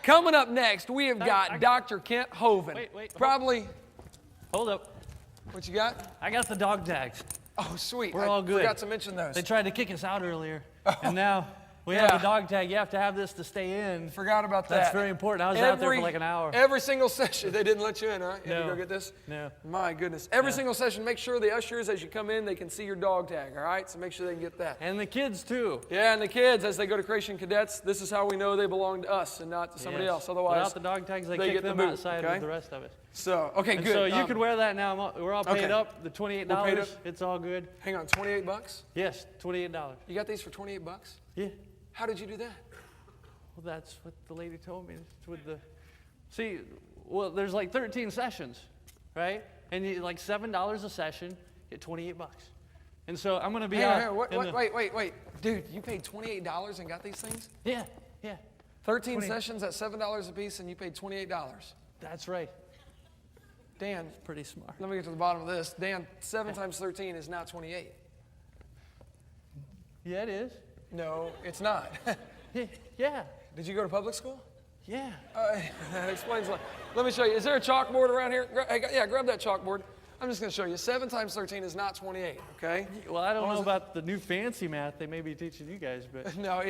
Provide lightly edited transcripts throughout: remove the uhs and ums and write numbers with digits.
Coming up next, we have got Dr. Kent Hovind. Wait. Probably. Hold up. What you got? I got the dog tags. Oh, sweet. We're all good. I forgot to mention those. They tried to kick us out earlier, and now we have a dog tag. You have to have this to stay in. Forgot about that. That's very important. I was out there for like an hour. Every single session, they didn't let you in, huh? You had to No. go get this? No. My goodness. Every single session, make sure the ushers, as you come in, they can see your dog tag, all right? So make sure they can get that. And the kids, too. Yeah, and the kids, as they go to Creation Cadets, this is how we know they belong to us and not to somebody else. Otherwise, without the dog tags, they kick get the them boot, outside with the rest of us. So, okay, And good. so you could wear that now. We're all paid Okay. up. The $28. We're paid up? It's all good. Hang on, $28? Yes, $28. You got these for $28? Yeah. How did you do that? Well, that's what the lady told me. With the, there's like 13 sessions, right? And you, like $7 a session, get $28. And so I'm going to be out. Wait. Dude, you paid $28 and got these things? Yeah. 13 sessions at $7 a piece, and you paid $28. That's right. Dan, Pretty smart. let me get to the bottom of this. Dan, 7 times 13 is not 28. Yeah, it is. No, it's not. Yeah. Did you go to public school? Yeah. That explains a lot. Let me show you. Is there a chalkboard around here? Grab that chalkboard. I'm just going to show you. 7 times 13 is not 28, okay? Well, I don't know about the new fancy math they may be teaching you guys, but. No,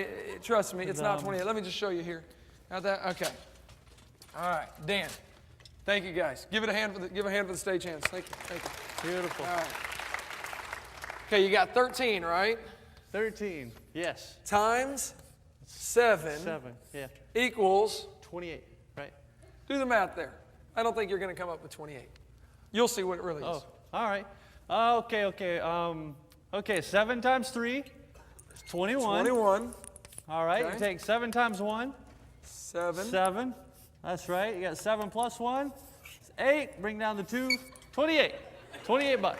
trust me, it's not 28. Let me just show you here. Got that? Okay. All right, Dan. Thank you, guys. Give a hand for the stage hands. Thank you. Beautiful. All right. Okay, you got 13, right? 13, yes. Times 7 yeah. equals 28, right? Do the math there. I don't think you're going to come up with 28. You'll see what it really is. Oh, all right. Okay, 7 times 3 is 21. 21. All right, Okay. you take 7 times 1. 7. 7. That's right. You got 7 plus 1. It's 8. Bring down the 2. 28. $28.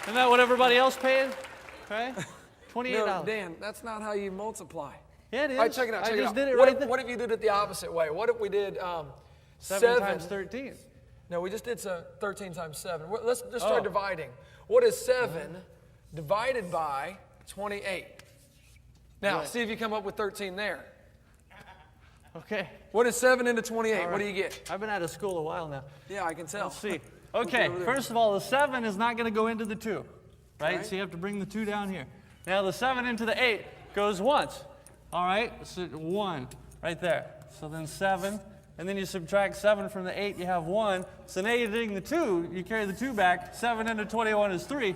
Isn't that what everybody else paid? Right? $28. No, Dan, that's not how you multiply. Yeah, it is. All right, check it out. I Check it just out. did it What right if, there. what if you did it the opposite way? What if we did 7 times 13. No, we just did 13 times 7. Let's just try dividing. What is 7 divided by 28? Now, see if you come up with 13 there. Okay. What is 7 into 28? Right. What do you get? I've been out of school a while now. Yeah, I can tell. Let's see. Okay, first of all, the 7 is not going to go into the 2, right? Okay. So you have to bring the 2 down here. Now the 7 into the 8 goes once. All right, so 1 right there. So then 7, and then you subtract 7 from the 8, you have 1. So now you're doing the 2, you carry the 2 back. 7 into 21 is 3.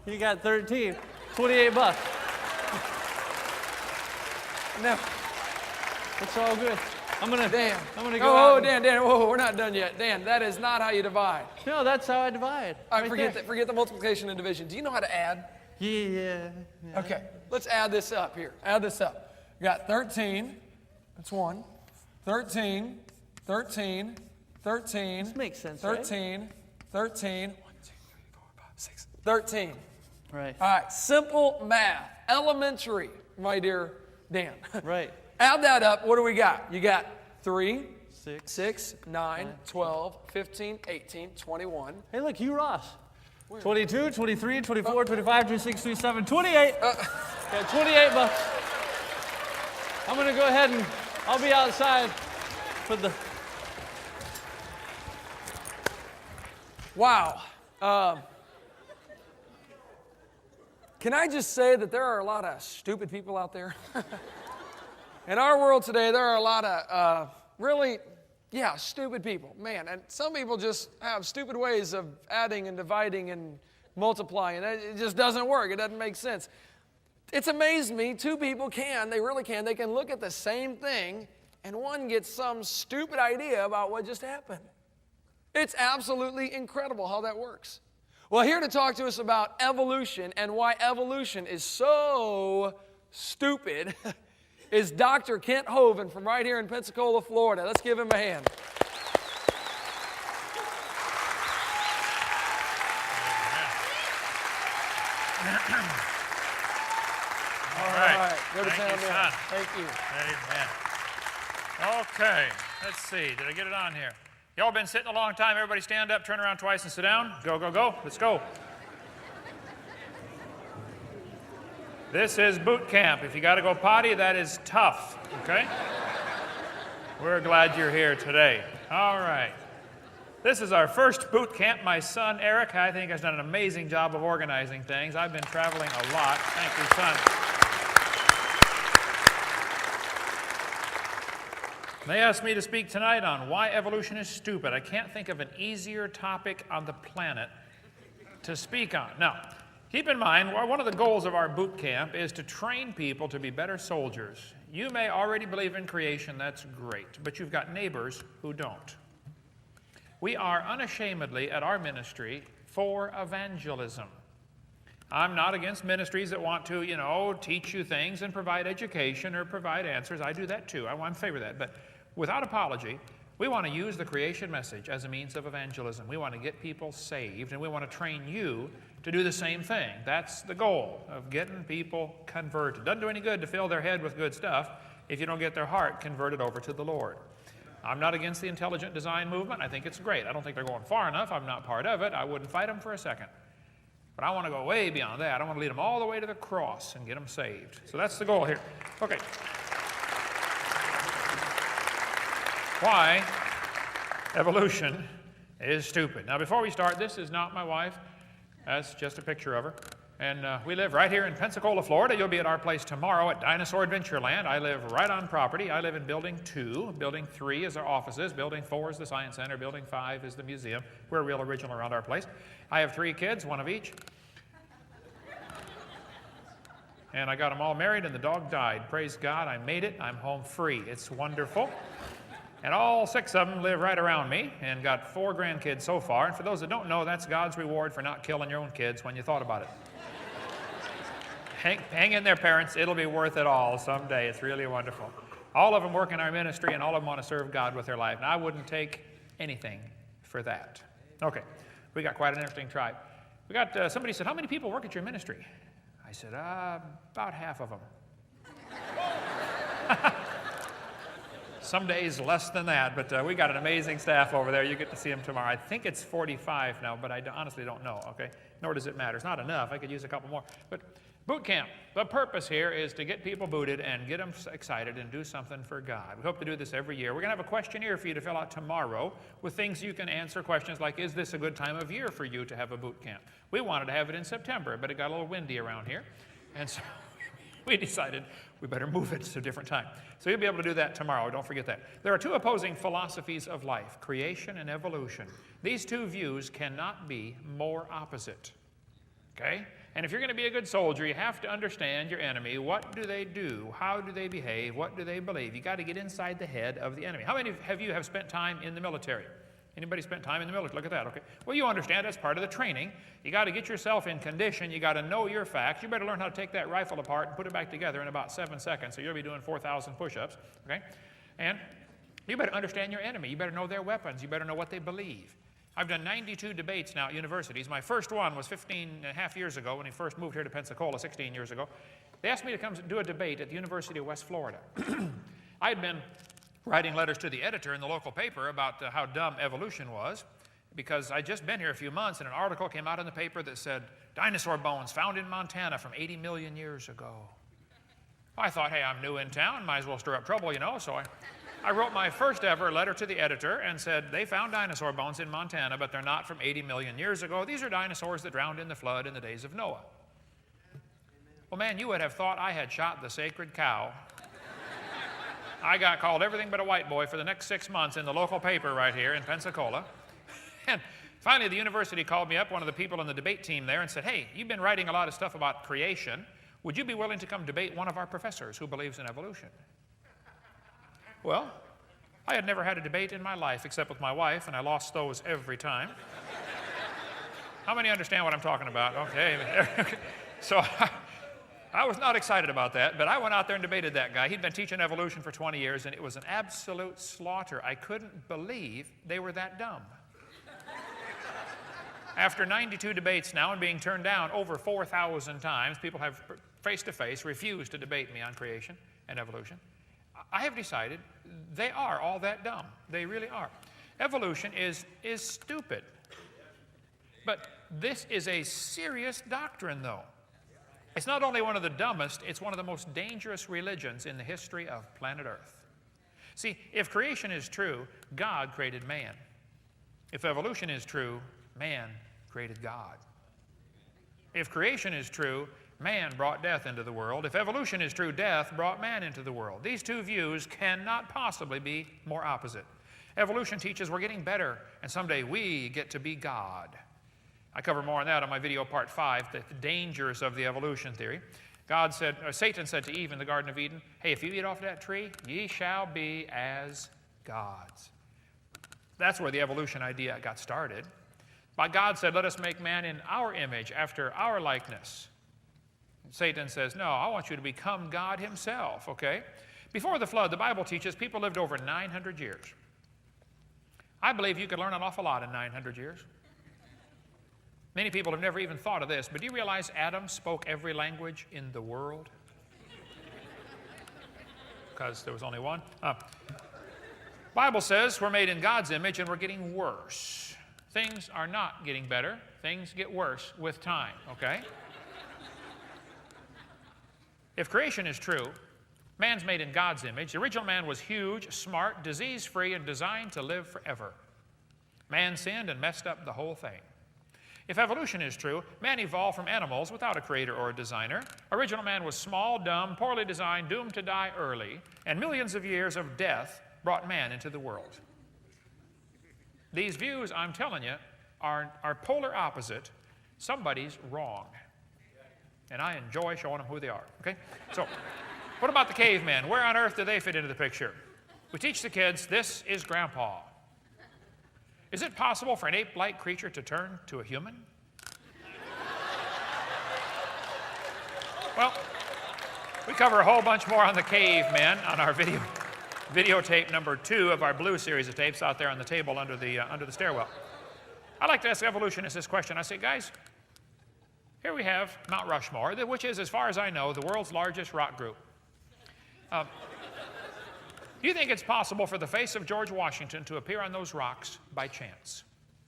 You got 13, $28. Now, It's all good. I'm gonna go oh, out. Dan, whoa, we're not done yet. Dan, that is not how you divide. No, that's how I divide. All right, right there. forget the multiplication and division. Do you know how to add? Yeah. Okay, let's add this up here. Add this up. We got 13. That's 1. 13. 13. 13. This makes sense, 13. right? 13. 1, 2, 3, 4, 5, 6. 13. Right. All right, simple math. Elementary, my dear Dan. Right. Add that up. What do we got? You got 3, 6, 9, 12, 15, 18, 21. Hey, look, Hugh Ross. 22, 23, 24, 25, 26, 27, 28. Got $28. I'm going to go ahead and I'll be outside for the... Wow. Can I just say that there are a lot of stupid people out there? In our world today, there are a lot of really, stupid people. Man, and some people just have stupid ways of adding and dividing and multiplying. It just doesn't work. It doesn't make sense. It's amazed me. 2 people they really can. They can look at the same thing, and one gets some stupid idea about what just happened. It's absolutely incredible how that works. Well, here to talk to us about evolution and why evolution is so stupid is Dr. Kent Hovind from right here in Pensacola, Florida. Let's give him a hand. All right. Go to town, Thank you, man. son. Thank you. Amen. Okay, let's see. Did I get it on here? Y'all been sitting a long time. Everybody stand up, turn around twice, and sit down. Go, go, go. Let's go. This is boot camp. If you got to go potty, that is tough, okay? We're glad you're here today. All right. This is our first boot camp. My son, Eric, I think has done an amazing job of organizing things. I've been traveling a lot. Thank you, son. They asked me to speak tonight on why evolution is stupid. I can't think of an easier topic on the planet to speak on. Now, keep in mind, one of the goals of our boot camp is to train people to be better soldiers. You may already believe in creation, that's great, but you've got neighbors who don't. We are unashamedly at our ministry for evangelism. I'm not against ministries that want to, teach you things and provide education or provide answers. I do that too. I'm in favor of that. But without apology, we want to use the creation message as a means of evangelism. We want to get people saved, and we want to train you to do the same thing. That's the goal of getting people converted. Doesn't do any good to fill their head with good stuff if you don't get their heart converted over to the Lord. I'm not against the intelligent design movement. I think it's great. I don't think they're going far enough. I'm not part of it. I wouldn't fight them for a second. But I want to go way beyond that. I want to lead them all the way to the cross and get them saved. So that's the goal here. Okay. Why evolution is stupid. Now, before we start, this is not my wife. That's just a picture of her. And we live right here in Pensacola, Florida. You'll be at our place tomorrow at Dinosaur Adventureland. I live right on property. I live in Building 2. Building 3 is our offices. Building 4 is the Science Center. Building 5 is the museum. We're real original around our place. I have 3 kids, 1 of each. And I got them all married, and the dog died. Praise God, I made it. I'm home free. It's wonderful. And all 6 of them live right around me, and got 4 grandkids so far. And for those that don't know, that's God's reward for not killing your own kids when you thought about it. Hang in there, parents. It'll be worth it all someday. It's really wonderful. All of them work in our ministry, and all of them want to serve God with their life. And I wouldn't take anything for that. Okay, we got quite an interesting tribe. We got, somebody said, how many people work at your ministry? I said, about half of them. Some days less than that, but we got an amazing staff over there. You get to see them tomorrow. I think it's 45 now, but I honestly don't know, okay? Nor does it matter. It's not enough. I could use a couple more. But boot camp, the purpose here is to get people booted and get them excited and do something for God. We hope to do this every year. We're going to have a questionnaire for you to fill out tomorrow with things you can answer, questions like, is this a good time of year for you to have a boot camp? We wanted to have it in September, but it got a little windy around here, and so we decided we better move it to a different time. So you'll be able to do that tomorrow. Don't forget that. There are 2 opposing philosophies of life, creation and evolution. These 2 views cannot be more opposite, okay? And if you're going to be a good soldier, you have to understand your enemy. What do they do? How do they behave? What do they believe? You got to get inside the head of the enemy. How many of you have spent time in the military? Anybody spent time in the military? Look at that, okay. Well, you understand that's part of the training. You got to get yourself in condition. You got to know your facts. You better learn how to take that rifle apart and put it back together in about 7 seconds. So you'll be doing 4,000 push-ups, okay? And you better understand your enemy. You better know their weapons. You better know what they believe. I've done 92 debates now at universities. My first one was 15 and a half years ago when we first moved here to Pensacola 16 years ago. They asked me to come do a debate at the University of West Florida. I had been writing letters to the editor in the local paper about how dumb evolution was, because I'd just been here a few months and an article came out in the paper that said, dinosaur bones found in Montana from 80 million years ago. I thought, hey, I'm new in town, might as well stir up trouble, so I wrote my first ever letter to the editor and said, they found dinosaur bones in Montana, but they're not from 80 million years ago. These are dinosaurs that drowned in the flood in the days of Noah. Well, man, you would have thought I had shot the sacred cow. I got called everything but a white boy for the next 6 months in the local paper right here in Pensacola. And finally, the university called me up, one of the people in the debate team there, and said, hey, you've been writing a lot of stuff about creation. Would you be willing to come debate one of our professors who believes in evolution? Well, I had never had a debate in my life except with my wife, and I lost those every time. How many understand what I'm talking about? Okay. So I was not excited about that, but I went out there and debated that guy. He'd been teaching evolution for 20 years, and it was an absolute slaughter. I couldn't believe they were that dumb. After 92 debates now and being turned down over 4,000 times, people have face-to-face refused to debate me on creation and evolution. I have decided they are all that dumb. They really are. Evolution is stupid. But this is a serious doctrine, though. It's not only one of the dumbest, it's one of the most dangerous religions in the history of planet Earth. See, if creation is true, God created man. If evolution is true, man created God. If creation is true, man brought death into the world. If evolution is true, death brought man into the world. These two views cannot possibly be more opposite. Evolution teaches we're getting better, and someday we get to be God. I cover more on that on my video part 5, the dangers of the evolution theory. Satan said to Eve in the Garden of Eden, hey, if you eat off that tree, ye shall be as gods. That's where the evolution idea got started. But God said, let us make man in our image, after our likeness. And Satan says, no, I want you to become God himself, okay? Before the flood, the Bible teaches people lived over 900 years. I believe you could learn an awful lot in 900 years. Many people have never even thought of this, but do you realize Adam spoke every language in the world? Because there was only one. Bible says we're made in God's image and we're getting worse. Things are not getting better. Things get worse with time, okay? If creation is true, man's made in God's image. The original man was huge, smart, disease-free, and designed to live forever. Man sinned and messed up the whole thing. If evolution is true, man evolved from animals without a creator or a designer. Original man was small, dumb, poorly designed, doomed to die early, and millions of years of death brought man into the world. These views, I'm telling you, are polar opposite. Somebody's wrong. And I enjoy showing them who they are, okay? So, what about the cavemen? Where on earth do they fit into the picture? We teach the kids, this is Grandpa. Is it possible for an ape-like creature to turn to a human? Well, we cover a whole bunch more on the cavemen on our videotape number 2 of our blue series of tapes out there on the table under the stairwell. I like to ask evolutionists this question. I say, guys, here we have Mount Rushmore, which is, as far as I know, the world's largest rock group. Do you think it's possible for the face of George Washington to appear on those rocks by chance?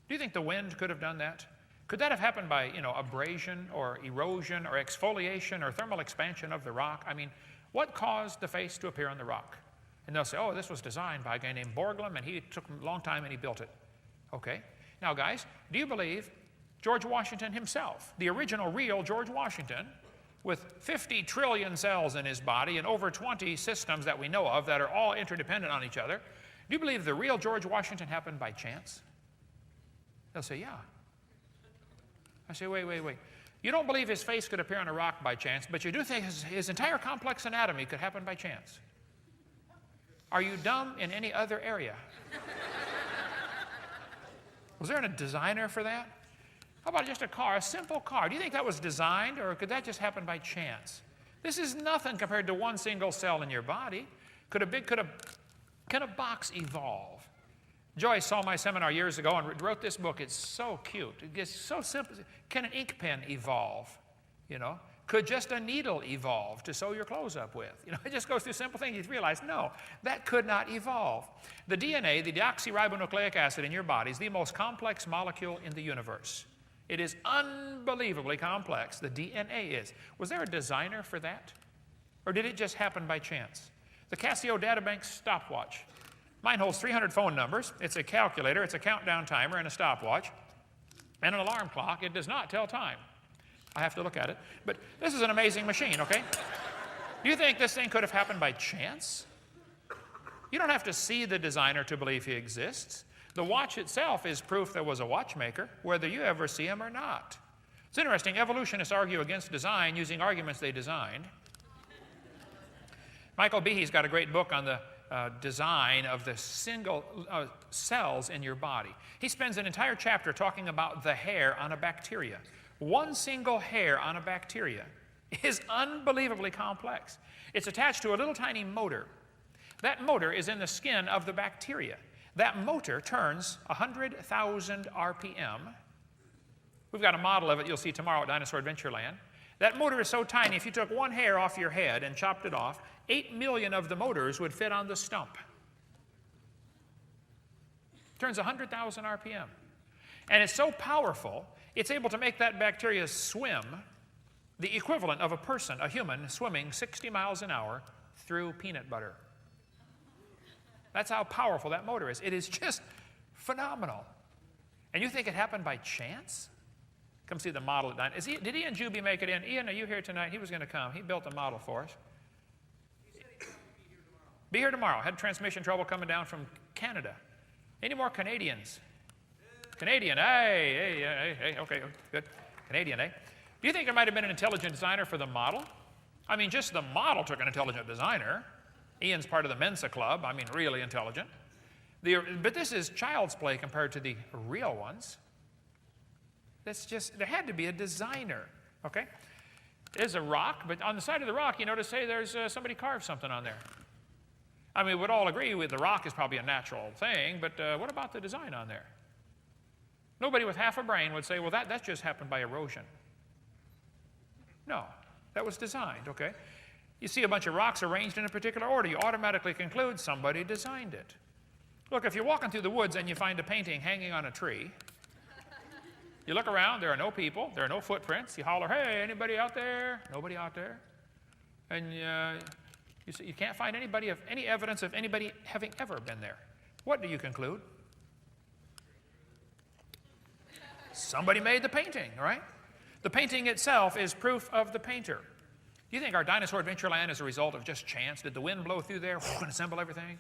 Do you think the wind could have done that? Could that have happened by, abrasion or erosion or exfoliation or thermal expansion of the rock? I mean, what caused the face to appear on the rock? And they'll say, oh, this was designed by a guy named Borglum, and he took a long time and he built it. Okay. Now, guys, do you believe George Washington himself, the original real George Washington, with 50 trillion cells in his body and over 20 systems that we know of that are all interdependent on each other, do you believe the real George Washington happened by chance? They'll say, yeah. I say, wait. You don't believe his face could appear on a rock by chance, but you do think his entire complex anatomy could happen by chance. Are you dumb in any other area? Was there a designer for that? How about just a car, a simple car? Do you think that was designed, or could that just happen by chance? This is nothing compared to one single cell in your body. Can a box evolve? Joyce saw my seminar years ago and wrote this book. It's so cute. It's so simple. Can an ink pen evolve? Could just a needle evolve to sew your clothes up with? It just goes through simple things. You realize, no, that could not evolve. The DNA, the deoxyribonucleic acid in your body, is the most complex molecule in the universe. It is unbelievably complex. The DNA is. Was there a designer for that? Or did it just happen by chance? The Casio Databank stopwatch. Mine holds 300 phone numbers. It's a calculator, it's a countdown timer, and a stopwatch, and an alarm clock. It does not tell time. I have to look at it. But this is an amazing machine, okay? Do you think this thing could have happened by chance? You don't have to see the designer to believe he exists. The watch itself is proof there was a watchmaker, whether you ever see him or not. It's interesting. Evolutionists argue against design using arguments they designed. Michael Behe's got a great book on the design of the single cells in your body. He spends an entire chapter talking about the hair on a bacteria. One single hair on a bacteria is unbelievably complex. It's attached to a little tiny motor. That motor is in the skin of the bacteria. That motor turns 100,000 RPM. We've got a model of it you'll see tomorrow at Dinosaur Adventureland. That motor is so tiny, if you took one hair off your head and chopped it off, 8 million of the motors would fit on the stump. It turns 100,000 RPM. And it's so powerful, it's able to make that bacteria swim the equivalent of a person, a human, swimming 60 miles an hour through peanut butter. That's how powerful that motor is. It is just phenomenal. And you think it happened by chance? Come see the model. Did Ian Juby make it in? Ian, are you here tonight? He was going to come. He built a model for us. He said he'd Be here tomorrow. Had transmission trouble coming down from Canada. Any more Canadians? Canadian, hey, okay, good. Canadian, eh? Do you think there might have been an intelligent designer for the model? I mean, just the model took an intelligent designer. Ian's part of the Mensa Club. I mean, really intelligent. But this is child's play compared to the real ones. That's just, there had to be a designer, okay? There's a rock, but on the side of the rock, you notice, hey, there's somebody carved something on there. I mean, we'd all agree with the rock is probably a natural thing, but what about the design on there? Nobody with half a brain would say, well, that just happened by erosion. No, that was designed, okay? You see a bunch of rocks arranged in a particular order, you automatically conclude somebody designed it. Look, if you're walking through the woods and you find a painting hanging on a tree, you look around, there are no people, there are no footprints. You holler, hey, anybody out there? Nobody out there. And you can't find any evidence of anybody having ever been there. What do you conclude? Somebody made the painting, right? The painting itself is proof of the painter. Do you think our dinosaur Adventureland is a result of just chance? Did the wind blow through there and assemble everything?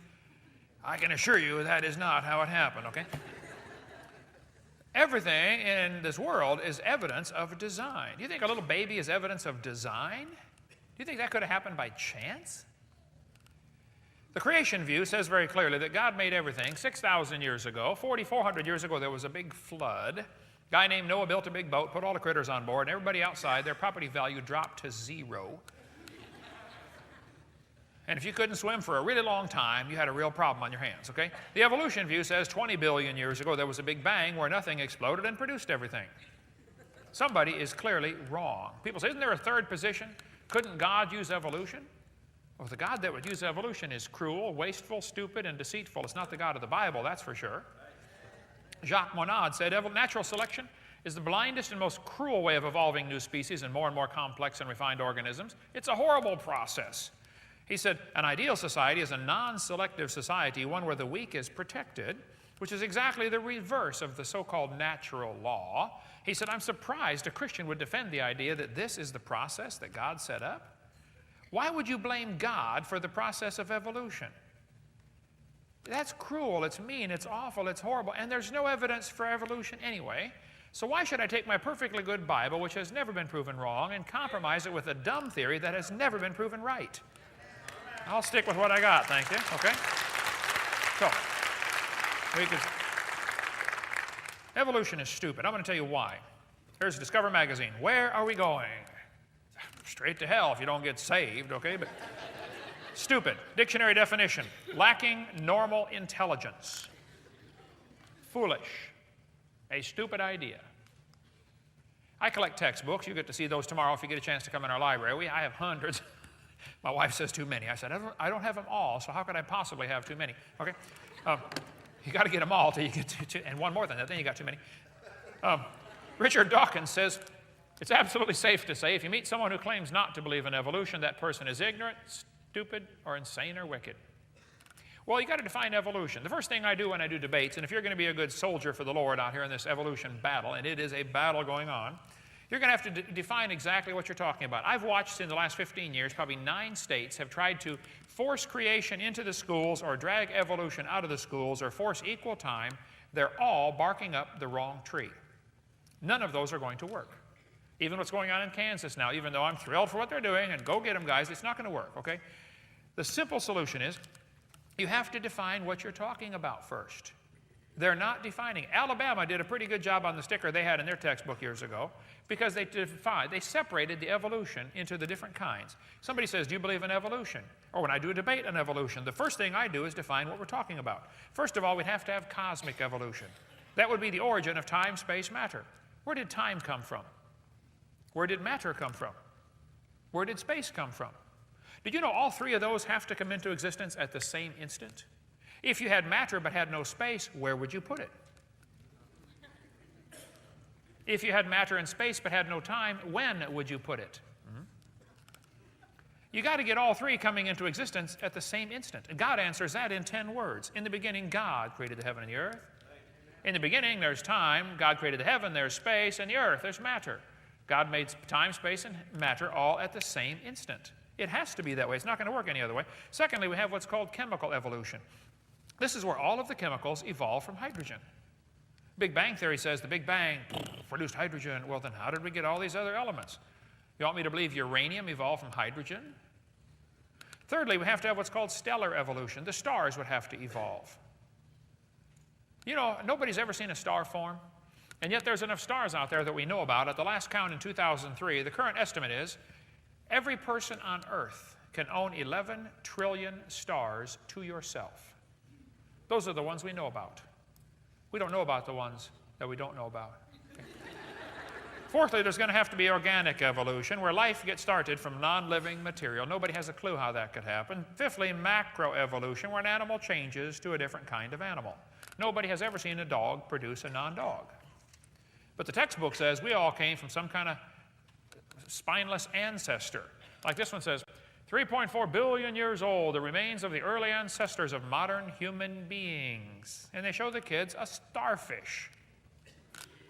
I can assure you that is not how it happened, okay? Everything in this world is evidence of design. Do you think a little baby is evidence of design? Do you think that could have happened by chance? The creation view says very clearly that God made everything 6,000 years ago. 4,400 years ago, there was a big flood. A guy named Noah built a big boat, put all the critters on board, and everybody outside, their property value dropped to 0. And if you couldn't swim for a really long time, you had a real problem on your hands, okay? The evolution view says 20 billion years ago, there was a big bang where nothing exploded and produced everything. Somebody is clearly wrong. People say, isn't there a third position? Couldn't God use evolution? Well, the God that would use evolution is cruel, wasteful, stupid, and deceitful. It's not the God of the Bible, that's for sure. Jacques Monod said, natural selection is the blindest and most cruel way of evolving new species and more complex and refined organisms. It's a horrible process. He said, an ideal society is a non-selective society, one where the weak is protected, which is exactly the reverse of the so-called natural law. He said, I'm surprised a Christian would defend the idea that this is the process that God set up. Why would you blame God for the process of evolution? That's cruel, it's mean, it's awful, it's horrible, and there's no evidence for evolution anyway. So why should I take my perfectly good Bible, which has never been proven wrong, and compromise it with a dumb theory that has never been proven right? I'll stick with what I got, thank you, okay? So, evolution is stupid. I'm going to tell you why. Here's Discover magazine. Where are we going? Straight to hell if you don't get saved, okay? But stupid. Dictionary definition. Lacking normal intelligence. Foolish. A stupid idea. I collect textbooks. You get to see those tomorrow if you get a chance to come in our library. I have hundreds. My wife says too many. I said, I don't have them all, so how could I possibly have too many? Okay? You got to get them all till you get to, and one more than that, then you got too many. Richard Dawkins says, it's absolutely safe to say if you meet someone who claims not to believe in evolution, that person is ignorant, stupid, or insane, or wicked. Well, you got to define evolution. The first thing I do when I do debates, and if you're going to be a good soldier for the Lord out here in this evolution battle, and it is a battle going on, you're going to have to define exactly what you're talking about. I've watched in the last 15 years, probably 9 states have tried to force creation into the schools or drag evolution out of the schools or force equal time. They're all barking up the wrong tree. None of those are going to work. Even what's going on in Kansas now, even though I'm thrilled for what they're doing, and go get them, guys, it's not going to work, okay? The simple solution is you have to define what you're talking about first. They're not defining. Alabama did a pretty good job on the sticker they had in their textbook years ago because they separated the evolution into the different kinds. Somebody says, do you believe in evolution? Or when I do a debate on evolution, the first thing I do is define what we're talking about. First of all, we'd have to have cosmic evolution. That would be the origin of time, space, matter. Where did time come from? Where did matter come from? Where did space come from? Did you know all 3 of those have to come into existence at the same instant? If you had matter but had no space, where would you put it? If you had matter and space but had no time, when would you put it? You got to get all three coming into existence at the same instant. And God answers that in 10 words. In the beginning, God created the heaven and the earth. In the beginning, there's time. God created the heaven, there's space, and the earth, there's matter. God made time, space, and matter all at the same instant. It has to be that way. It's not going to work any other way. Secondly, we have what's called chemical evolution. This is where all of the chemicals evolve from hydrogen. Big Bang Theory says the Big Bang produced hydrogen. Well, then how did we get all these other elements? You want me to believe uranium evolved from hydrogen? Thirdly, we have to have what's called stellar evolution. The stars would have to evolve. You know, nobody's ever seen a star form, and yet there's enough stars out there that we know about. At the last count in 2003, the current estimate is every person on Earth can own 11 trillion stars to yourself. Those are the ones we know about. We don't know about the ones that we don't know about. Okay. Fourthly, there's going to have to be organic evolution, where life gets started from non-living material. Nobody has a clue how that could happen. Fifthly, macroevolution, where an animal changes to a different kind of animal. Nobody has ever seen a dog produce a non-dog. But the textbook says we all came from some kind of spineless ancestor. Like this one says, 3.4 billion years old, the remains of the early ancestors of modern human beings. And they show the kids a starfish.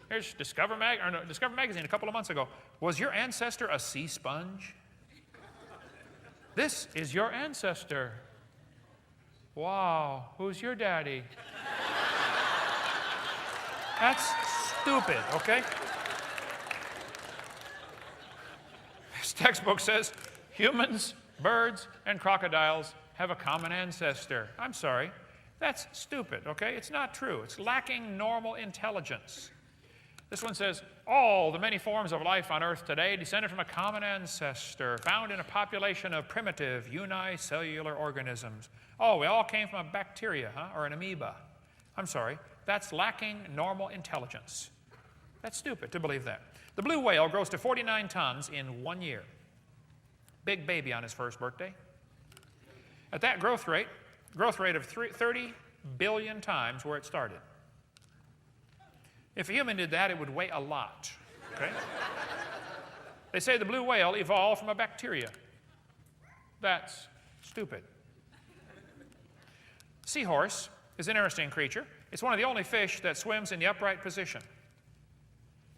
Here's Discover Magazine a couple of months ago. Was your ancestor a sea sponge? This is your ancestor. Wow, who's your daddy? That's stupid, okay? This textbook says humans, birds, and crocodiles have a common ancestor. I'm sorry, that's stupid, okay? It's not true. It's lacking normal intelligence. This one says, all the many forms of life on Earth today descended from a common ancestor found in a population of primitive unicellular organisms. Oh, we all came from a bacteria, huh? Or an amoeba. I'm sorry, that's lacking normal intelligence. That's stupid to believe that. The blue whale grows to 49 tons in 1 year. Big baby on his first birthday. At that growth rate of 30 billion times where it started. If a human did that, it would weigh a lot, okay? They say the blue whale evolved from a bacteria. That's stupid. Seahorse is an interesting creature. It's one of the only fish that swims in the upright position.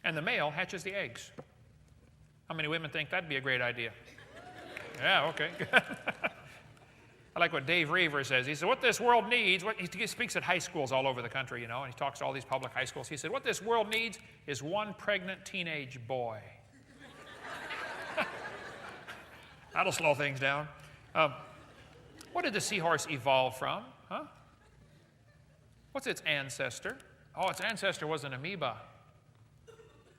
And the male hatches the eggs. How many women think that'd be a great idea? Yeah, okay. I like what Dave Reaver says. He said, what this world needs, he speaks at high schools all over the country, you know, and he talks to all these public high schools. He said, what this world needs is one pregnant teenage boy. That'll slow things down. What did the seahorse evolve from? Huh? What's its ancestor? Oh, its ancestor was an amoeba.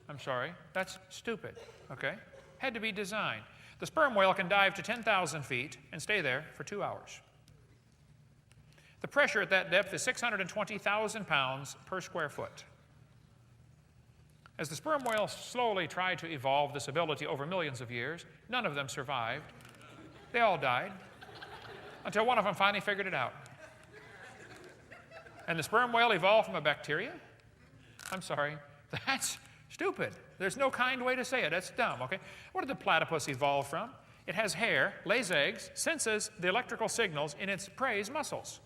I'm sorry, that's stupid, okay? Had to be designed. The sperm whale can dive to 10,000 feet and stay there for 2 hours. The pressure at that depth is 620,000 pounds per square foot. As the sperm whale slowly tried to evolve this ability over millions of years, none of them survived. They all died until one of them finally figured it out. And the sperm whale evolved from a bacteria? I'm sorry, that's stupid. There's no kind way to say it. That's dumb, okay? What did the platypus evolve from? It has hair, lays eggs, senses the electrical signals in its prey's muscles.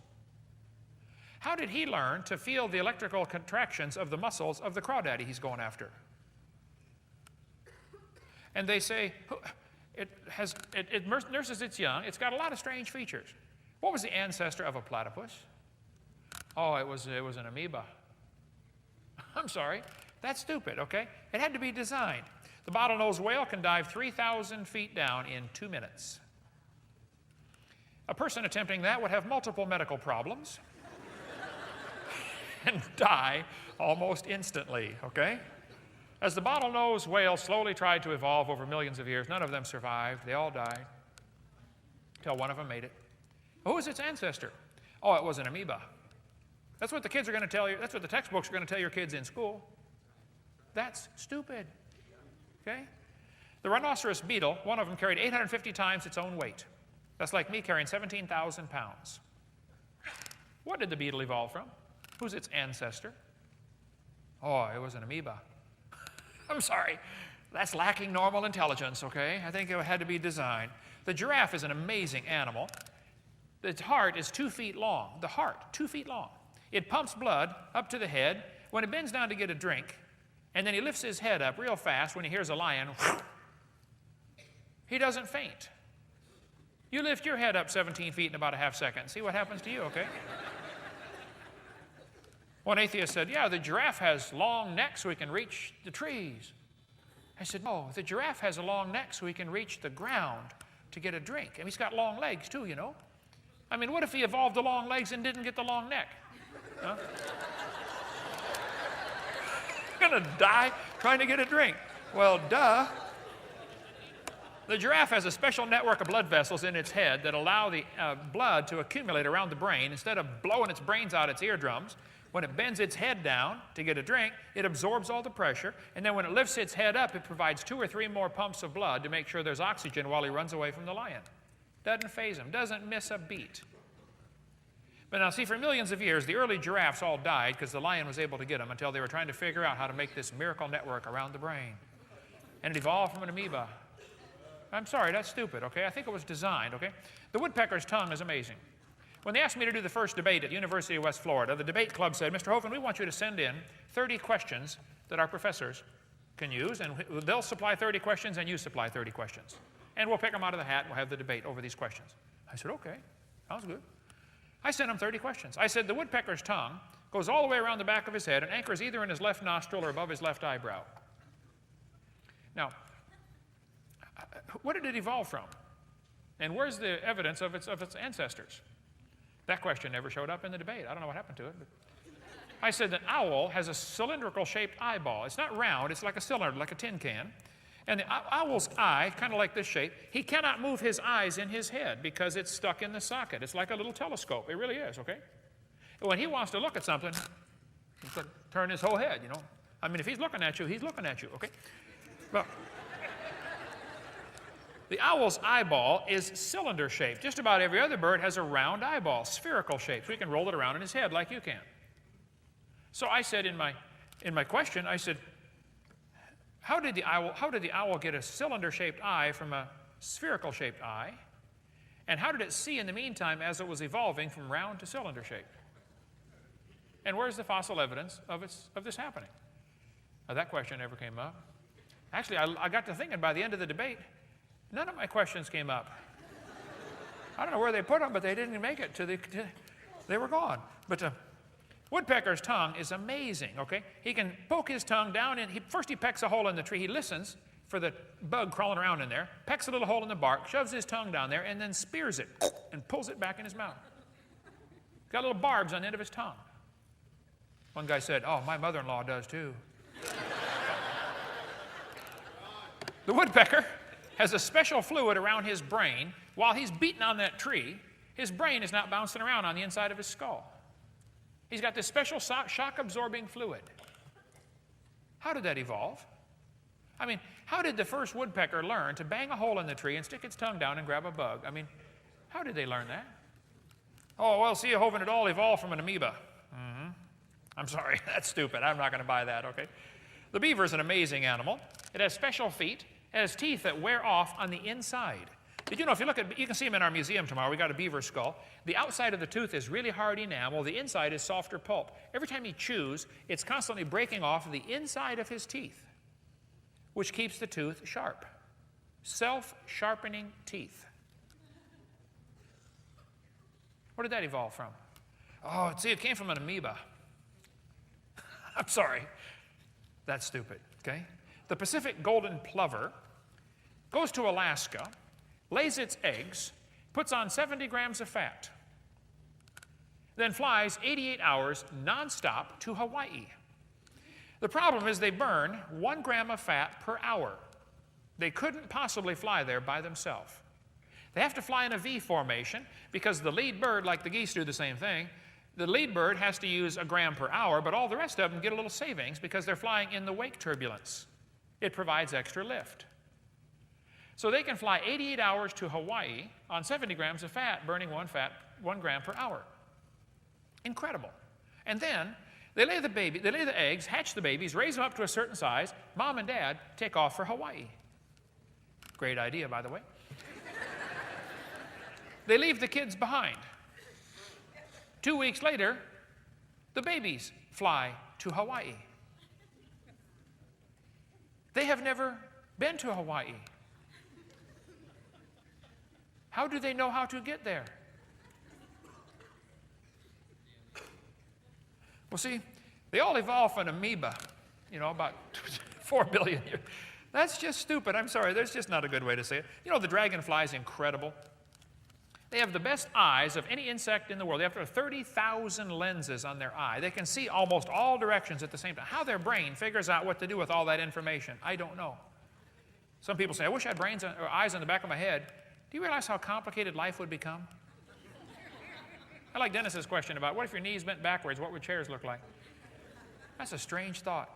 How did he learn to feel the electrical contractions of the muscles of the crawdaddy he's going after? And they say it nurses its young. It's got a lot of strange features. What was the ancestor of a platypus? Oh, it was an amoeba. I'm sorry. That's stupid, okay? It had to be designed. The bottlenose whale can dive 3,000 feet down in 2 minutes. A person attempting that would have multiple medical problems and die almost instantly, okay? As the bottlenose whale slowly tried to evolve over millions of years, none of them survived. They all died until one of them made it. Who was its ancestor? Oh, it was an amoeba. That's what the kids are going to tell you. That's what the textbooks are going to tell your kids in school. That's stupid, okay? The rhinoceros beetle, one of them carried 850 times its own weight. That's like me carrying 17,000 pounds. What did the beetle evolve from? Who's its ancestor? Oh, it was an amoeba. I'm sorry, that's lacking normal intelligence, okay? I think it had to be designed. The giraffe is an amazing animal. Its heart is 2 feet long. The heart, 2 feet long. It pumps blood up to the head. When it bends down to get a drink, and then he lifts his head up real fast when he hears a lion, he doesn't faint. You lift your head up 17 feet in about a half second. See what happens to you, okay? One atheist said, yeah, the giraffe has long neck so he can reach the trees. I said, no, the giraffe has a long neck so he can reach the ground to get a drink. And he's got long legs too, you know. I mean, what if he evolved the long legs and didn't get the long neck? Huh? Gonna die trying to get a drink. Well, duh. The giraffe has a special network of blood vessels in its head that allow the blood to accumulate around the brain. Instead of blowing its brains out its eardrums, when it bends its head down to get a drink, it absorbs all the pressure, and then when it lifts its head up, it provides 2 or 3 more pumps of blood to make sure there's oxygen while he runs away from the lion. Doesn't faze him, doesn't miss a beat. But now, see, for millions of years, the early giraffes all died because the lion was able to get them until they were trying to figure out how to make this miracle network around the brain. And it evolved from an amoeba. I'm sorry, that's stupid, okay? I think it was designed, okay? The woodpecker's tongue is amazing. When they asked me to do the first debate at the University of West Florida, the debate club said, Mr. Hovind, we want you to send in 30 questions that our professors can use, and they'll supply 30 questions and you supply 30 questions. And we'll pick them out of the hat and we'll have the debate over these questions. I said, okay, sounds good. I sent him 30 questions. I said, the woodpecker's tongue goes all the way around the back of his head and anchors either in his left nostril or above his left eyebrow. Now, what did it evolve from? And where's the evidence of its ancestors? That question never showed up in the debate. I don't know what happened to it. But I said that owl has a cylindrical-shaped eyeball. It's not round. It's like a cylinder, like a tin can. And the owl's eye, kind of like this shape, he cannot move his eyes in his head because it's stuck in the socket. It's like a little telescope. It really is, okay? And when he wants to look at something, he's got to turn his whole head, you know. I mean, if he's looking at you, he's looking at you, okay? Well, the owl's eyeball is cylinder-shaped. Just about every other bird has a round eyeball, spherical shape, so he can roll it around in his head like you can. So I said in my question, I said, how did the owl get a cylinder-shaped eye from a spherical-shaped eye? And how did it see in the meantime as it was evolving from round to cylinder-shaped? And where's the fossil evidence of this happening? Now, that question never came up. Actually, I got to thinking by the end of the debate, none of my questions came up. I don't know where they put them, but they didn't make it they were gone. But woodpecker's tongue is amazing, okay? He can poke his tongue down in, first he pecks a hole in the tree. He listens for the bug crawling around in there, pecks a little hole in the bark, shoves his tongue down there, and then spears it and pulls it back in his mouth. He's got little barbs on the end of his tongue. One guy said, oh, my mother-in-law does too. The woodpecker has a special fluid around his brain. While he's beating on that tree, his brain is not bouncing around on the inside of his skull. He's got this special shock-absorbing fluid. How did that evolve? I mean, how did the first woodpecker learn to bang a hole in the tree and stick its tongue down and grab a bug? I mean, how did they learn that? Oh, well, see, Hovind, it all evolved from an amoeba. Mm-hmm. I'm sorry, that's stupid. I'm not going to buy that, okay? The beaver is an amazing animal. It has special feet. It has teeth that wear off on the inside. Did you know, if you look at, you can see them in our museum tomorrow. We got a beaver skull. The outside of the tooth is really hard enamel. The inside is softer pulp. Every time he chews, it's constantly breaking off the inside of his teeth, which keeps the tooth sharp. Self-sharpening teeth. Where did that evolve from? Oh, see, it came from an amoeba. I'm sorry. That's stupid, okay? The Pacific golden plover goes to Alaska, lays its eggs, puts on 70 grams of fat, then flies 88 hours nonstop to Hawaii. The problem is they burn 1 gram of fat per hour. They couldn't possibly fly there by themselves. They have to fly in a V formation because the lead bird, like the geese do the same thing, the lead bird has to use 1 gram per hour, but all the rest of them get a little savings because they're flying in the wake turbulence. It provides extra lift. So they can fly 88 hours to Hawaii on 70 grams of fat, burning 1 gram per hour. Incredible. And then they lay the eggs, hatch the babies, raise them up to a certain size. Mom and dad take off for Hawaii. Great idea, by the way. They leave the kids behind. 2 weeks later, the babies fly to Hawaii. They have never been to Hawaii. How do they know how to get there? Well, see, they all evolved from an amoeba, about 4 billion years. That's just stupid. I'm sorry. There's just not a good way to say it. The dragonfly is incredible. They have the best eyes of any insect in the world. They have 30,000 lenses on their eye. They can see almost all directions at the same time. How their brain figures out what to do with all that information, I don't know. Some people say, I wish I had eyes on the back of my head. Do you realize how complicated life would become? I like Dennis's question about, what if your knees bent backwards? What would chairs look like? That's a strange thought,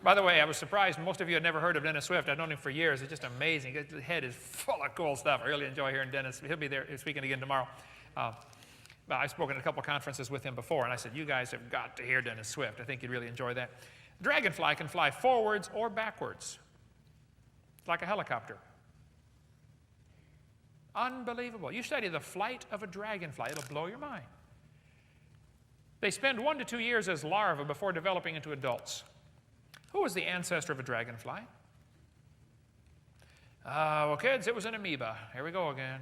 By the way, I was surprised most of you had never heard of Dennis Swift. I've known him for years. It's just amazing. His head is full of cool stuff. I really enjoy hearing Dennis. He'll be there speaking again tomorrow. I've spoken at a couple of conferences with him before, and I said, you guys have got to hear Dennis Swift. I think you'd really enjoy that. Dragonfly can fly forwards or backwards. It's like a helicopter. Unbelievable. You study the flight of a dragonfly, it'll blow your mind. They spend 1 to 2 years as larvae before developing into adults. Who was the ancestor of a dragonfly? Well, kids, it was an amoeba. Here we go again.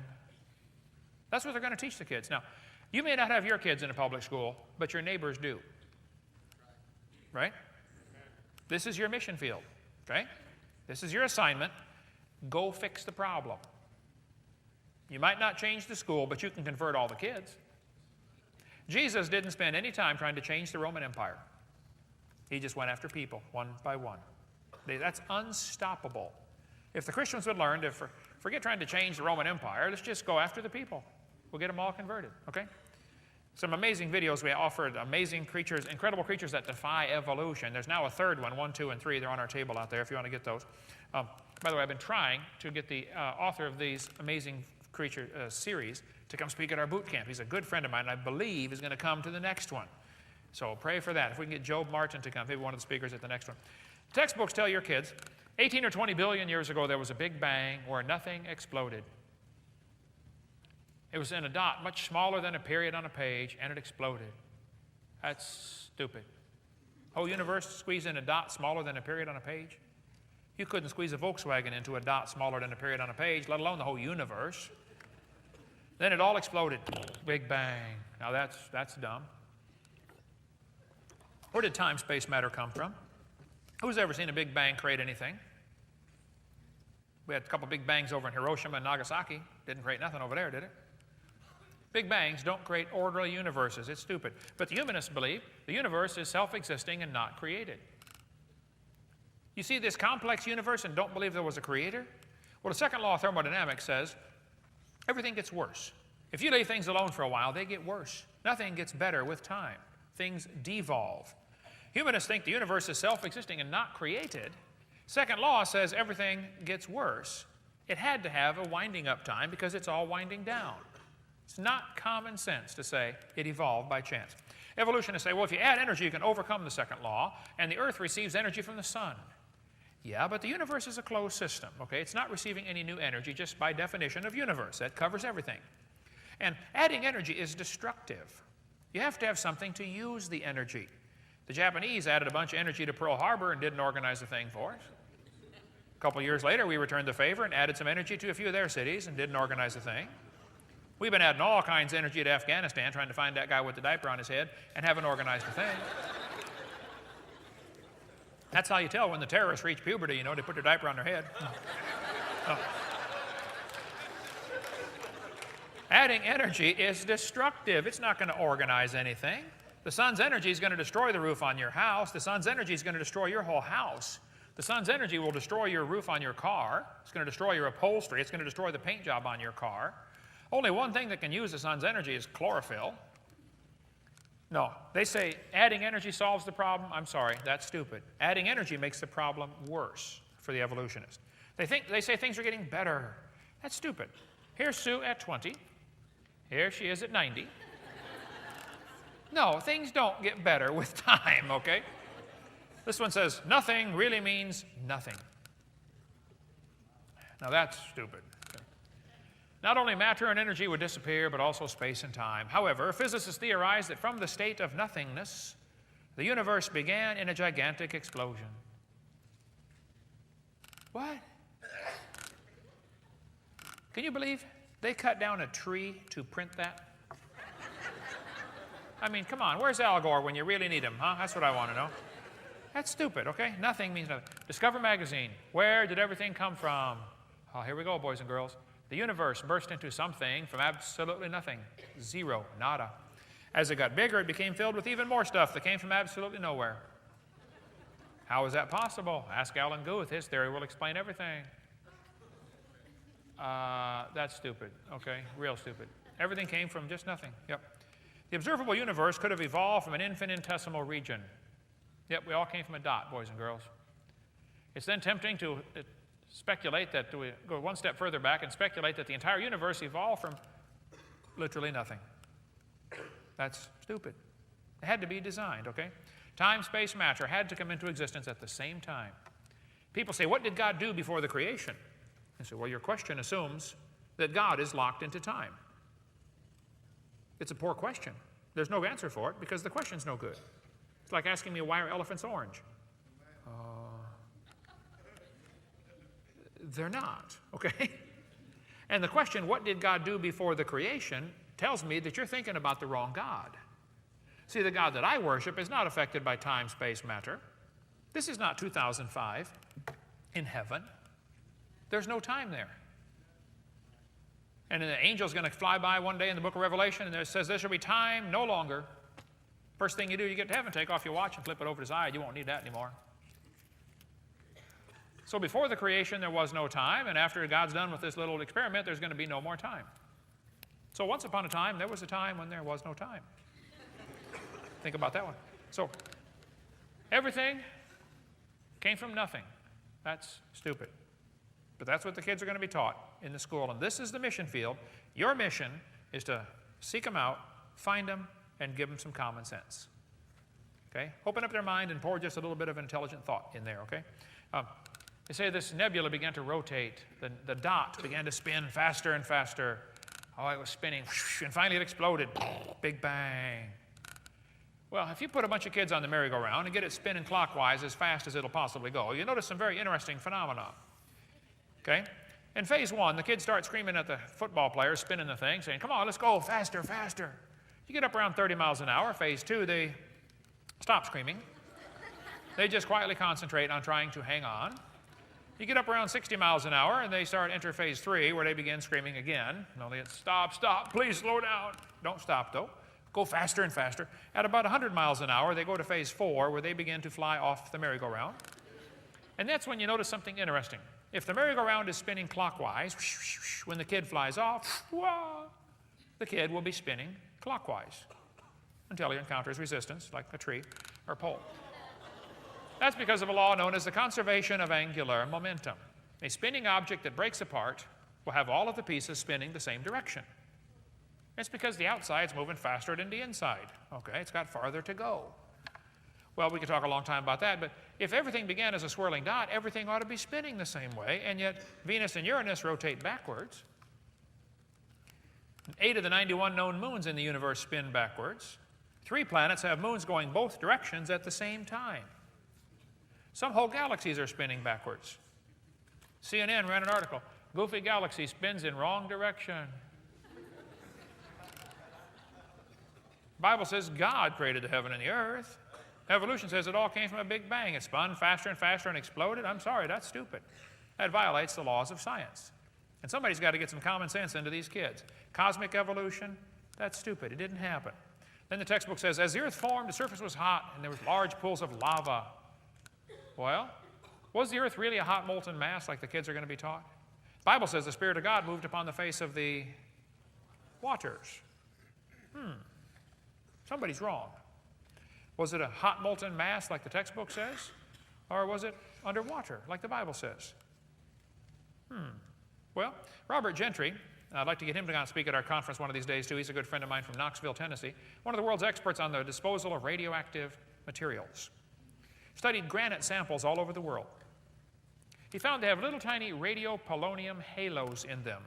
That's what they're going to teach the kids. Now, you may not have your kids in a public school, but your neighbors do. Right? This is your mission field. Okay? This is your assignment. Go fix the problem. You might not change the school, but you can convert all the kids. Jesus didn't spend any time trying to change the Roman Empire. He just went after people, one by one. That's unstoppable. If the Christians would learn to forget trying to change the Roman Empire, let's just go after the people. We'll get them all converted, okay? Some amazing videos we offered, amazing creatures, incredible creatures that defy evolution. There's now a third one, 1, 2, and 3. They're on our table out there if you want to get those. By the way, I've been trying to get the author of these amazing creature series to come speak at our boot camp. He's a good friend of mine, and I believe he's going to come to the next one. So pray for that. If we can get Job Martin to come, maybe one of the speakers at the next one. Textbooks tell your kids, 18 or 20 billion years ago, there was a big bang where nothing exploded. It was in a dot much smaller than a period on a page, and it exploded. That's stupid. Whole universe squeezed in a dot smaller than a period on a page? You couldn't squeeze a Volkswagen into a dot smaller than a period on a page, let alone the whole universe. Then it all exploded. Big bang. Now that's dumb. Where did time, space, matter come from? Who's ever seen a big bang create anything? We had a couple big bangs over in Hiroshima and Nagasaki. Didn't create nothing over there, did it? Big bangs don't create orderly universes. It's stupid. But the humanists believe the universe is self-existing and not created. You see this complex universe and don't believe there was a creator? Well, the second law of thermodynamics says everything gets worse. If you leave things alone for a while, they get worse. Nothing gets better with time. Things devolve. Humanists think the universe is self-existing and not created. Second law says everything gets worse. It had to have a winding up time because it's all winding down. It's not common sense to say it evolved by chance. Evolutionists say, well, if you add energy, you can overcome the second law, and the Earth receives energy from the sun. Yeah, but the universe is a closed system, okay? It's not receiving any new energy just by definition of universe. That covers everything. And adding energy is destructive. You have to have something to use the energy. The Japanese added a bunch of energy to Pearl Harbor and didn't organize a thing for us. A couple years later, we returned the favor and added some energy to a few of their cities and didn't organize a thing. We've been adding all kinds of energy to Afghanistan, trying to find that guy with the diaper on his head, and haven't organized a thing. That's how you tell when the terrorists reach puberty, you know, they put their diaper on their head. Oh. Adding energy is destructive. It's not going to organize anything. The sun's energy is going to destroy the roof on your house. The sun's energy is going to destroy your whole house. The sun's energy will destroy your roof on your car. It's going to destroy your upholstery. It's going to destroy the paint job on your car. Only one thing that can use the sun's energy is chlorophyll. No, they say adding energy solves the problem. I'm sorry, that's stupid. Adding energy makes the problem worse for the evolutionists. They say things are getting better. That's stupid. Here's Sue at 20. Here she is at 90. No, things don't get better with time, okay? This one says nothing really means nothing. Now that's stupid. Not only matter and energy would disappear, but also space and time. However, physicists theorize that from the state of nothingness, the universe began in a gigantic explosion. What? Can you believe they cut down a tree to print that? I mean, come on, where's Al Gore when you really need him, huh? That's what I want to know. That's stupid, okay? Nothing means nothing. Discover magazine. Where did everything come from? Oh, here we go, boys and girls. The universe burst into something from absolutely nothing. Zero, nada. As it got bigger, it became filled with even more stuff that came from absolutely nowhere. How is that possible? Ask Alan Guth. His theory will explain everything. That's stupid, okay? Real stupid. Everything came from just nothing. Yep. The observable universe could have evolved from an infinitesimal region. Yep, we all came from a dot, boys and girls. It's then tempting to speculate that, we go one step further back and speculate that the entire universe evolved from literally nothing. That's stupid. It had to be designed, okay? Time, space, matter had to come into existence at the same time. People say, what did God do before the creation? I say, well, your question assumes that God is locked into time. It's a poor question. There's no answer for it because the question's no good. It's like asking me why are elephants orange? They're not, okay? And the question, what did God do before the creation, tells me that you're thinking about the wrong God. See, the God that I worship is not affected by time, space, matter. This is not 2005 in heaven. There's no time there. And the angel's going to fly by one day in the book of Revelation, and it says there shall be time no longer. First thing you do, you get to heaven, take off your watch and flip it over to the side. You won't need that anymore. So before the creation, there was no time, and after God's done with this little experiment, there's going to be no more time. So once upon a time, there was a time when there was no time. Think about that one. So everything came from nothing. That's stupid. But that's what the kids are going to be taught in the school, and this is the mission field. Your mission is to seek them out, find them, and give them some common sense. Okay? Open up their mind and pour just a little bit of intelligent thought in there, okay? They say this nebula began to rotate. The dot began to spin faster and faster. Oh, it was spinning, and finally it exploded. Big bang. Well, if you put a bunch of kids on the merry-go-round and get it spinning clockwise as fast as it'll possibly go, you notice some very interesting phenomena. Okay? In phase one, the kids start screaming at the football players spinning the thing, saying, come on, let's go, faster, faster. You get up around 30 miles an hour. Phase two, they stop screaming. They just quietly concentrate on trying to hang on. You get up around 60 miles an hour, and they enter phase three, where they begin screaming again. Only it's stop, stop, please slow down. Don't stop, though. Go faster and faster. At about 100 miles an hour, they go to phase four, where they begin to fly off the merry-go-round. And that's when you notice something interesting. If the merry-go-round is spinning clockwise, when the kid flies off, the kid will be spinning clockwise until he encounters resistance, like a tree or pole. That's because of a law known as the conservation of angular momentum. A spinning object that breaks apart will have all of the pieces spinning the same direction. It's because the outside's moving faster than the inside. Okay, it's got farther to go. Well, we could talk a long time about that, but if everything began as a swirling dot, everything ought to be spinning the same way, and yet Venus and Uranus rotate backwards. 8 of the 91 known moons in the universe spin backwards. 3 planets have moons going both directions at the same time. Some whole galaxies are spinning backwards. CNN ran an article, Goofy Galaxy spins in wrong direction. The Bible says God created the heaven and the earth. Evolution says it all came from a big bang. It spun faster and faster and exploded. I'm sorry, that's stupid. That violates the laws of science. And somebody's got to get some common sense into these kids. Cosmic evolution, that's stupid. It didn't happen. Then the textbook says, as the earth formed, the surface was hot, and there was large pools of lava. Well, was the earth really a hot molten mass like the kids are going to be taught? The Bible says the Spirit of God moved upon the face of the waters. Somebody's wrong. Was it a hot molten mass like the textbook says? Or was it underwater like the Bible says? Well, Robert Gentry, I'd like to get him to speak at our conference one of these days too. He's a good friend of mine from Knoxville, Tennessee. One of the world's experts on the disposal of radioactive materials. Studied granite samples all over the world. He found they have little tiny radiopolonium halos in them.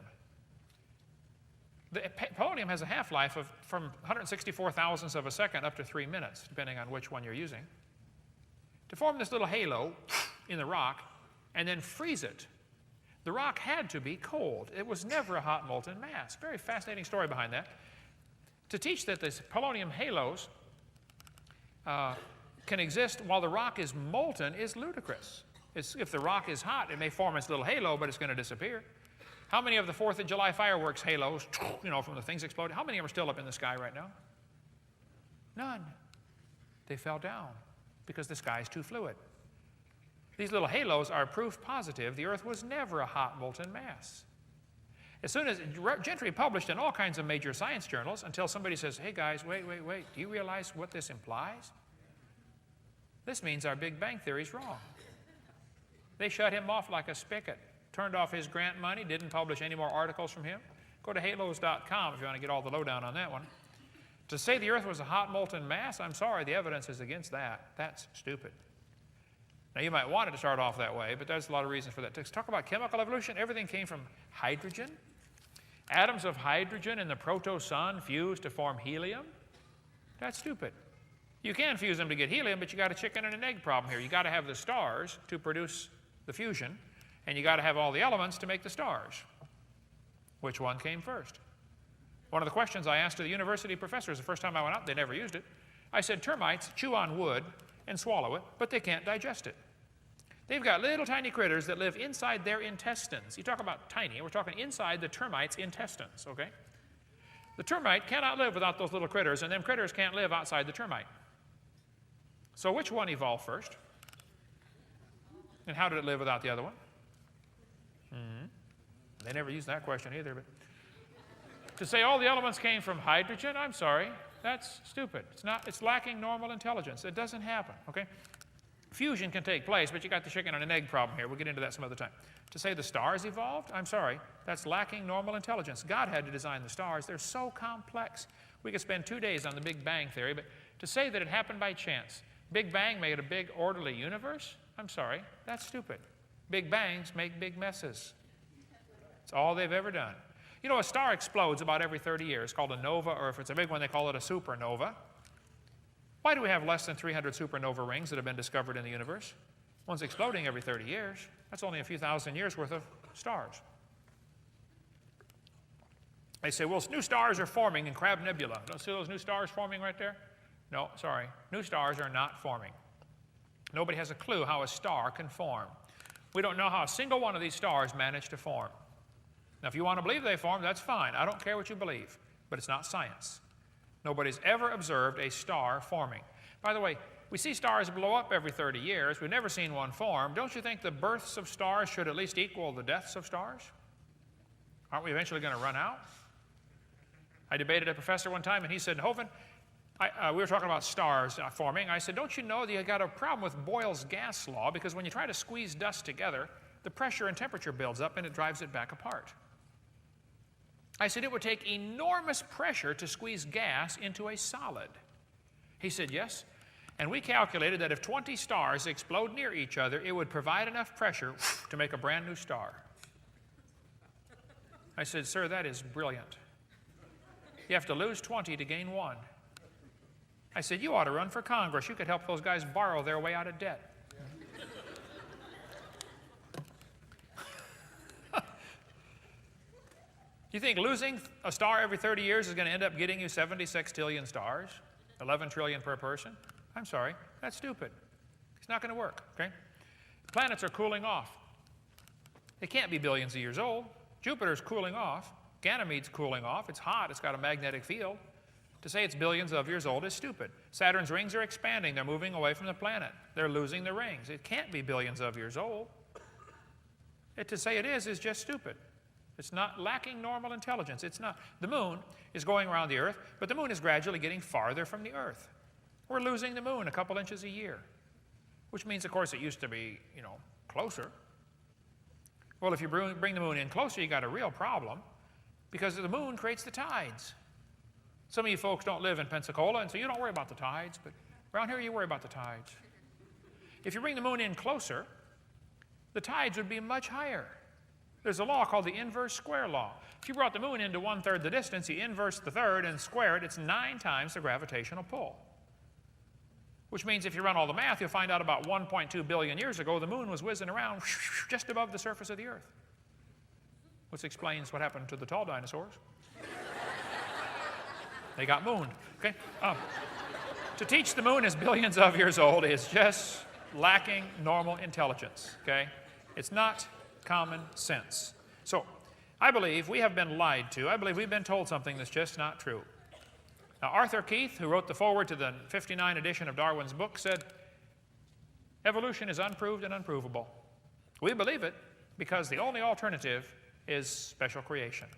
polonium has a half-life of from 164 thousandths of a second up to 3 minutes, depending on which one you're using. To form this little halo in the rock and then freeze it, the rock had to be cold. It was never a hot molten mass. Very fascinating story behind that. To teach that these polonium halos can exist while the rock is molten is ludicrous. If the rock is hot, it may form its little halo, but it's going to disappear. How many of the 4th of July fireworks halos, you know, from the things exploding, how many of them are still up in the sky right now? None. They fell down because the sky is too fluid. These little halos are proof positive the Earth was never a hot molten mass. As soon as Gentry published in all kinds of major science journals, until somebody says, hey guys, wait, do you realize what this implies? This means our Big Bang theory is wrong. They shut him off like a spigot, turned off his grant money, didn't publish any more articles from him. Go to halos.com if you want to get all the lowdown on that one. To say the Earth was a hot molten mass, I'm sorry, the evidence is against that. That's stupid. Now, you might want it to start off that way, but there's a lot of reasons for that. To talk about chemical evolution, everything came from hydrogen. Atoms of hydrogen in the proto-sun fused to form helium. That's stupid. You can fuse them to get helium, but you got a chicken and an egg problem here. You got to have the stars to produce the fusion, and you got to have all the elements to make the stars. Which one came first? One of the questions I asked to the university professors the first time I went out, they never used it. I said, termites chew on wood and swallow it, but they can't digest it. They've got little tiny critters that live inside their intestines. You talk about tiny, we're talking inside the termite's intestines, okay? The termite cannot live without those little critters, and them critters can't live outside the termite. So which one evolved first? And how did it live without the other one? They never used that question either. But to say all the elements came from hydrogen, I'm sorry, that's stupid. It's lacking normal intelligence. It doesn't happen, okay? Fusion can take place, but you got the chicken and an egg problem here. We'll get into that some other time. To say the stars evolved, I'm sorry, that's lacking normal intelligence. God had to design the stars. They're so complex. We could spend 2 days on the Big Bang theory, but to say that it happened by chance, Big Bang made a big orderly universe, I'm sorry, that's stupid. Big bangs make big messes. That's all they've ever done. You know, a star explodes about every 30 years, called a nova, or if it's a big one, they call it a supernova. Why do we have less than 300 supernova rings that have been discovered in the universe? One's exploding every 30 years. That's only a few thousand years worth of stars. They say, well, new stars are forming in Crab Nebula. Don't see those new stars forming right there? No, sorry. New stars are not forming. Nobody has a clue how a star can form. We don't know how a single one of these stars managed to form. Now, if you want to believe they formed, that's fine. I don't care what you believe, but it's not science. Nobody's ever observed a star forming. By the way, we see stars blow up every 30 years. We've never seen one form. Don't you think the births of stars should at least equal the deaths of stars? Aren't we eventually going to run out? I debated a professor one time, and he said, Hovind, we were talking about stars forming. I said, don't you know that you got a problem with Boyle's gas law, because when you try to squeeze dust together, the pressure and temperature builds up and it drives it back apart. I said, it would take enormous pressure to squeeze gas into a solid. He said, yes. And we calculated that if 20 stars explode near each other, it would provide enough pressure to make a brand new star. I said, sir, that is brilliant. You have to lose 20 to gain 1. I said, you ought to run for Congress. You could help those guys borrow their way out of debt. You think losing a star every 30 years is going to end up getting you 70 sextillion stars? 11 trillion per person? I'm sorry, that's stupid. It's not going to work, okay? Planets are cooling off. They can't be billions of years old. Jupiter's cooling off. Ganymede's cooling off. It's hot. It's got a magnetic field. To say it's billions of years old is stupid. Saturn's rings are expanding. They're moving away from the planet. They're losing the rings. It can't be billions of years old. To say it is just stupid. It's not lacking normal intelligence. It's not. The moon is going around the Earth, but the moon is gradually getting farther from the Earth. We're losing the moon a couple inches a year, which means, of course, it used to be, closer. Well, if you bring the moon in closer, you got a real problem, because the moon creates the tides. Some of you folks don't live in Pensacola, and so you don't worry about the tides, but around here you worry about the tides. If you bring the moon in closer, the tides would be much higher. There's a law called the inverse square law. If you brought the moon into 1/3 the distance, you inverse the third and square it, it's 9 times the gravitational pull. Which means if you run all the math, you'll find out about 1.2 billion years ago, the moon was whizzing around just above the surface of the earth. Which explains what happened to the tall dinosaurs. They got mooned, okay? To teach the moon is billions of years old is just lacking normal intelligence, okay? It's not common sense. So, I believe we have been lied to. I believe we've been told something that's just not true. Now, Arthur Keith, who wrote the foreword to the '59 edition of Darwin's book, said, evolution is unproved and unprovable. We believe it because the only alternative is special creation.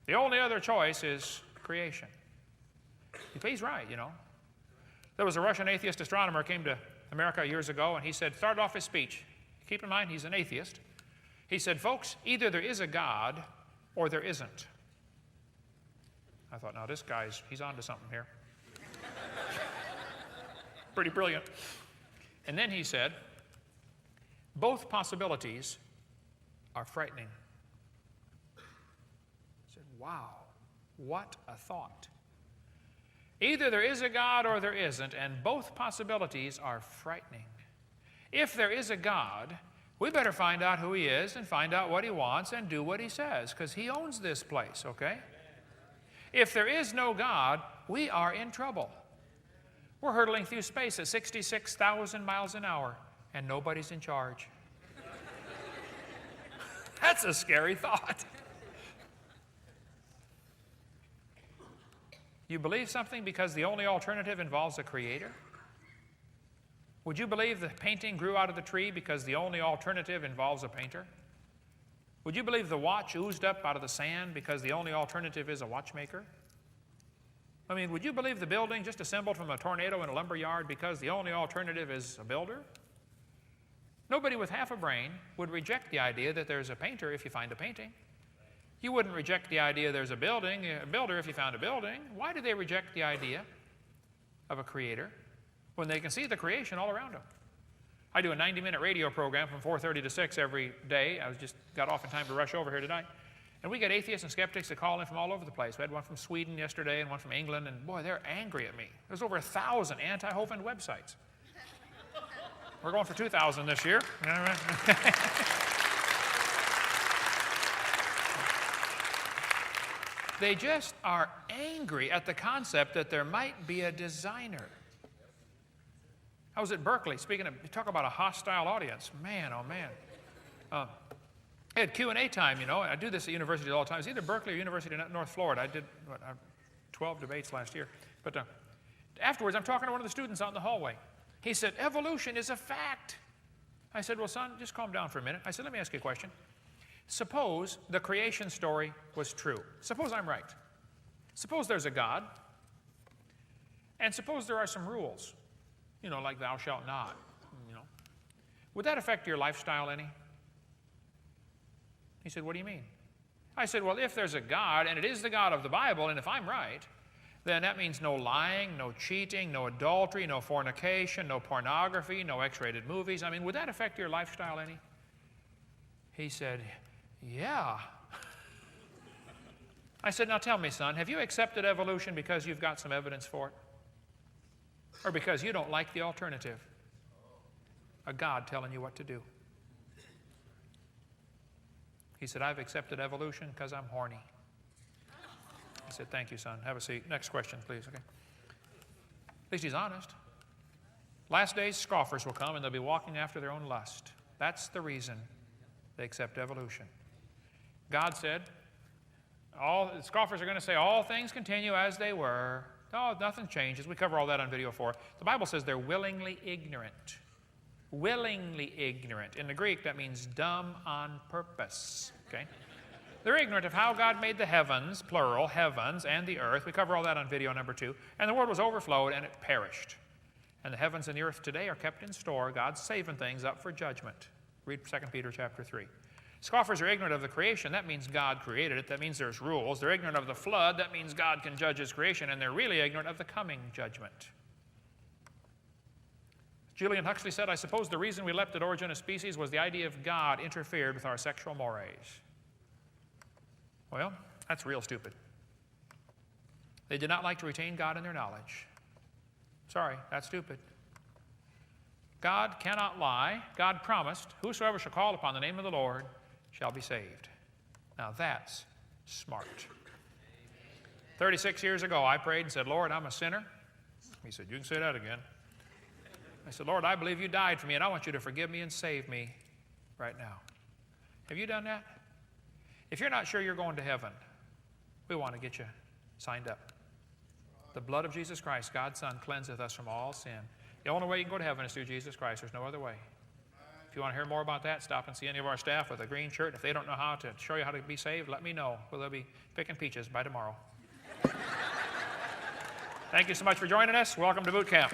The only other choice is creation. He's right, you know. There was a Russian atheist astronomer who came to America years ago, and he started off his speech. Keep in mind, he's an atheist. He said, folks, either there is a God or there isn't. I thought, now this guy's, he's on to something here. Pretty brilliant. And then he said, both possibilities are frightening. I said, wow, what a thought. Either there is a God or there isn't, and both possibilities are frightening. If there is a God, we better find out who he is and find out what he wants and do what he says, because he owns this place, okay? If there is no God, we are in trouble. We're hurtling through space at 66,000 miles an hour, and nobody's in charge. That's a scary thought. You believe something because the only alternative involves a creator? Would you believe the painting grew out of the tree because the only alternative involves a painter? Would you believe the watch oozed up out of the sand because the only alternative is a watchmaker? I mean, would you believe the building just assembled from a tornado in a lumber yard because the only alternative is a builder? Nobody with half a brain would reject the idea that there's a painter if you find a painting. You wouldn't reject the idea there's a builder if you found a building. Why do they reject the idea of a creator when they can see the creation all around them? I do a 90-minute radio program from 4:30 to 6 every day. I just got off in time to rush over here tonight. And we get atheists and skeptics that call in from all over the place. We had one from Sweden yesterday and one from England, and boy, they're angry at me. There's over 1,000 anti-Hovind websites. We're going for 2,000 this year. They just are angry at the concept that there might be a designer. I was at Berkeley, speaking of, you talk about a hostile audience. Man, oh man. I had Q&A time, you know. I do this at universities all the time. It's either Berkeley or University of North Florida. I did 12 debates last year. But afterwards, I'm talking to one of the students out in the hallway. He said, evolution is a fact. I said, well, son, just calm down for a minute. I said, let me ask you a question. Suppose the creation story was true. Suppose I'm right. Suppose there's a God. And suppose there are some rules. You know, like thou shalt not, you know. Would that affect your lifestyle any? He said, what do you mean? I said, well, if there's a God, and it is the God of the Bible, and if I'm right, then that means no lying, no cheating, no adultery, no fornication, no pornography, no X-rated movies. I mean, would that affect your lifestyle any? He said, yeah. I said, now tell me, son, have you accepted evolution because you've got some evidence for it? Or because you don't like the alternative? A God telling you what to do. He said, I've accepted evolution because I'm horny. I said, thank you, son. Have a seat. Next question, please. Okay. At least he's honest. Last days, scoffers will come, and they'll be walking after their own lust. That's the reason they accept evolution. God said, scoffers are going to say, all things continue as they were. Oh, nothing changes. We cover all that on video 4. The Bible says they're willingly ignorant. Willingly ignorant. In the Greek, that means dumb on purpose. Okay? They're ignorant of how God made the heavens, plural, heavens, and the earth. We cover all that on video number 2. And the world was overflowed, and it perished. And the heavens and the earth today are kept in store. God's saving things up for judgment. Read 2 Peter chapter 3. Scoffers are ignorant of the creation. That means God created it. That means there's rules. They're ignorant of the flood. That means God can judge his creation. And they're really ignorant of the coming judgment. Julian Huxley said, I suppose the reason we leapt at origin of species was the idea of God interfered with our sexual mores. Well, that's real stupid. They did not like to retain God in their knowledge. Sorry, that's stupid. God cannot lie. God promised, whosoever shall call upon the name of the Lord shall be saved. Now that's smart. 36 years ago, I prayed and said, Lord, I'm a sinner. He said, you can say that again. I said, Lord, I believe you died for me, and I want you to forgive me and save me right now. Have you done that? If you're not sure you're going to heaven, we want to get you signed up. The blood of Jesus Christ, God's Son, cleanseth us from all sin. The only way you can go to heaven is through Jesus Christ. There's no other way. If you want to hear more about that, stop and see any of our staff with a green shirt. If they don't know how to show you how to be saved, let me know. We'll be picking peaches by tomorrow. Thank you so much for joining us. Welcome to boot camp.